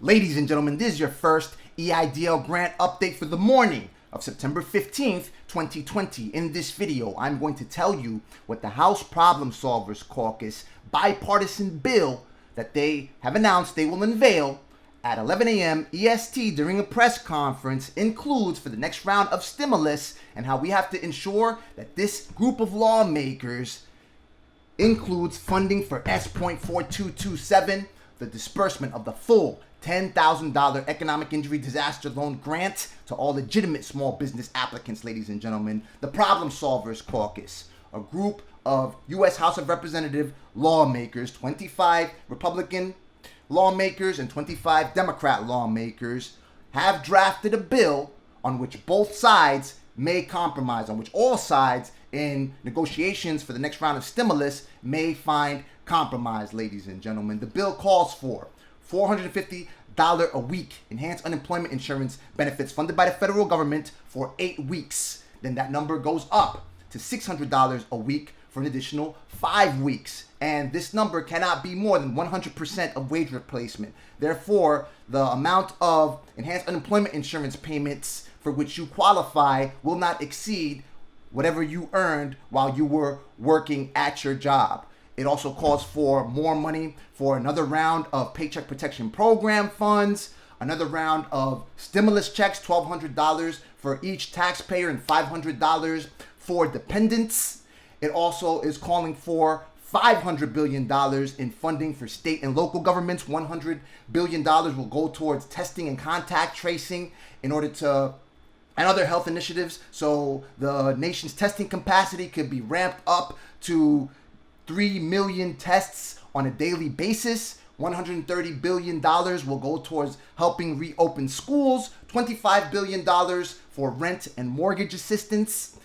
Ladies and gentlemen, this is your first EIDL grant update for the morning of September 15th, 2020. In this video, I'm going to tell you what the House Problem Solvers Caucus bipartisan bill that they have announced they will unveil at 11 a.m. EST during a press conference includes for the next round of stimulus, and how we have to ensure that this group of lawmakers includes funding for S.4227, the disbursement of the full $10,000 economic injury disaster loan grant to all legitimate small business applicants, ladies and gentlemen. The Problem Solvers Caucus, a group of U.S. House of Representative lawmakers, 25 Republican lawmakers and 25 Democrat lawmakers, have drafted a bill on which both sides may compromise, on which all sides in negotiations for the next round of stimulus may find compromise, ladies and gentlemen. The bill calls for $450 a week enhanced unemployment insurance benefits funded by the federal government for 8 weeks. Then that number goes up to $600 a week for an additional 5 weeks. And this number cannot be more than 100% of wage replacement. Therefore, the amount of enhanced unemployment insurance payments for which you qualify will not exceed whatever you earned while you were working at your job. It also calls for more money for another round of Paycheck Protection Program funds, another round of stimulus checks, $1,200 for each taxpayer and $500 for dependents. It also is calling for $500 billion in funding for state and local governments. $100 billion will go towards testing and contact tracing and other health initiatives, so the nation's testing capacity could be ramped up to 3 million tests on a daily basis. $130 billion will go towards helping reopen schools. $25 billion for rent and mortgage assistance.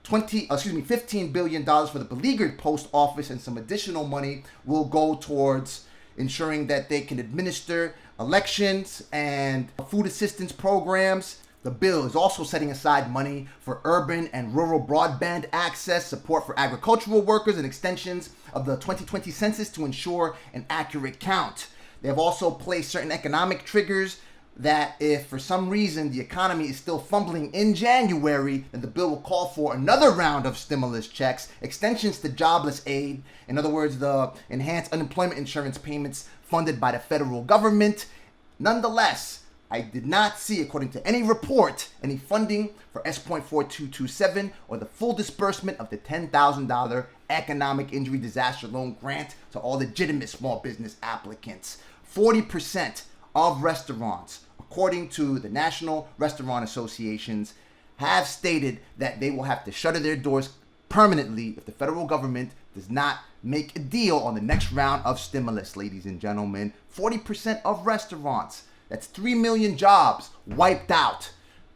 $15 billion for the beleaguered post office, and some additional money will go towards ensuring that they can administer elections and food assistance programs. The bill is also setting aside money for urban and rural broadband access, support for agricultural workers, and extensions of the 2020 census to ensure an accurate count. They have also placed certain economic triggers that if for some reason the economy is still fumbling in January, then the bill will call for another round of stimulus checks, extensions to jobless aid, in other words, the enhanced unemployment insurance payments funded by the federal government. Nonetheless, I did not see, according to any report, any funding for S.4227 or the full disbursement of the $10,000 economic injury disaster loan grant to all legitimate small business applicants. 40% of restaurants, according to the National Restaurant Associations, have stated that they will have to shutter their doors permanently if the federal government does not make a deal on the next round of stimulus, ladies and gentlemen. 40% of restaurants. That's 3 million jobs wiped out.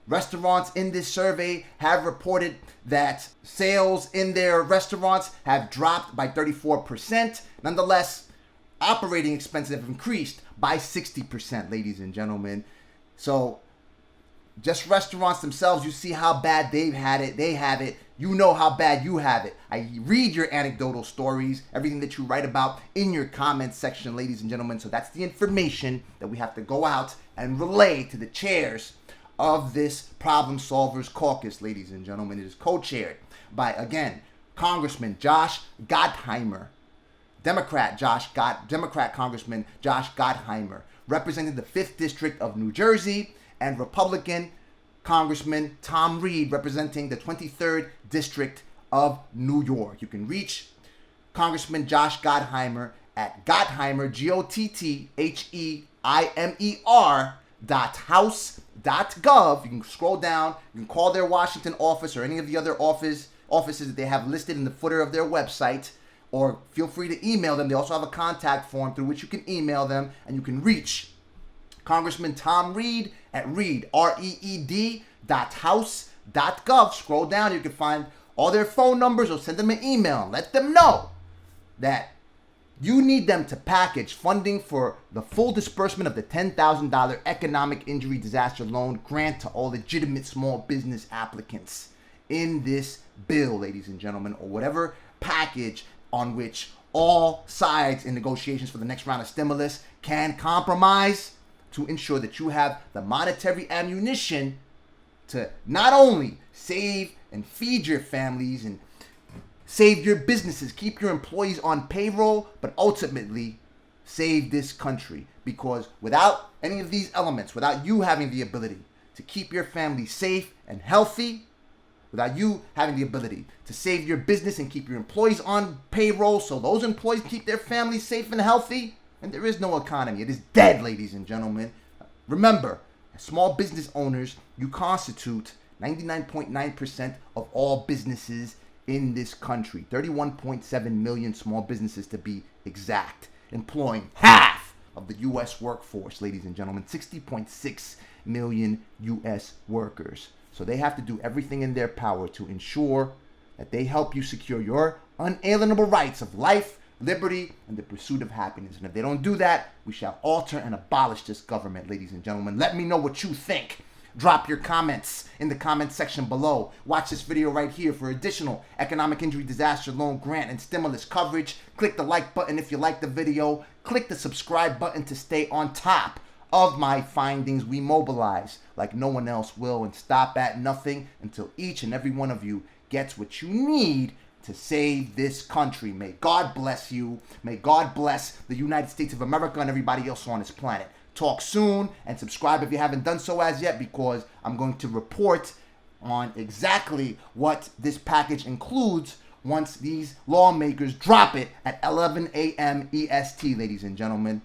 Restaurants in this survey have reported that sales in their restaurants have dropped by 34%. Nonetheless, operating expenses have increased by 60%, ladies and gentlemen. So just restaurants themselves, you see how bad they've had it. They have it. You know how bad you have it. I read your anecdotal stories, everything that you write about in your comments section, ladies and gentlemen. So that's the information that we have to go out and relay to the chairs of this Problem Solvers Caucus, ladies and gentlemen. It is co-chaired by, again, Congressman Josh Gottheimer, Democrat Congressman Josh Gottheimer, representing the 5th District of New Jersey, and Republican Congressman Tom Reed, representing the 23rd District of New York. You can reach Congressman Josh Gottheimer at Gottheimer, GOTTHEIMER.house.gov. You can scroll down, you can call their Washington office or any of the other offices that they have listed in the footer of their website, or feel free to email them. They also have a contact form through which you can email them, and you can reach Congressman Tom Reed at reed.house.gov. Scroll down, you can find all their phone numbers, or send them an email and let them know that you need them to package funding for the full disbursement of the $10,000 economic injury disaster loan grant to all legitimate small business applicants in this bill, ladies and gentlemen, or whatever package on which all sides in negotiations for the next round of stimulus can compromise. to ensure that you have the monetary ammunition to not only save and feed your families and save your businesses, keep your employees on payroll, but ultimately save this country. Because without any of these elements, without you having the ability to keep your family safe and healthy, without you having the ability to save your business and keep your employees on payroll so those employees keep their families safe and healthy, and there is no economy. It is dead, ladies and gentlemen. Remember, as small business owners, you constitute 99.9% of all businesses in this country. 31.7 million small businesses to be exact, employing half of the U.S. workforce, ladies and gentlemen. 60.6 million U.S. workers. So they have to do everything in their power to ensure that they help you secure your unalienable rights of life, liberty, and the pursuit of happiness. And if they don't do that, we shall alter and abolish this government, ladies and gentlemen. Let me know what you think. Drop your comments in the comment section below. Watch this video right here for additional economic injury disaster loan grant and stimulus coverage. Click the like button if you like the video. Click the subscribe button to stay on top of my findings. We mobilize like no one else will and stop at nothing until each and every one of you gets what you need to save this country. May God bless you. May God bless the United States of America and everybody else on this planet. Talk soon, and subscribe if you haven't done so as yet, because I'm going to report on exactly what this package includes once these lawmakers drop it at 11 a.m. EST, ladies and gentlemen.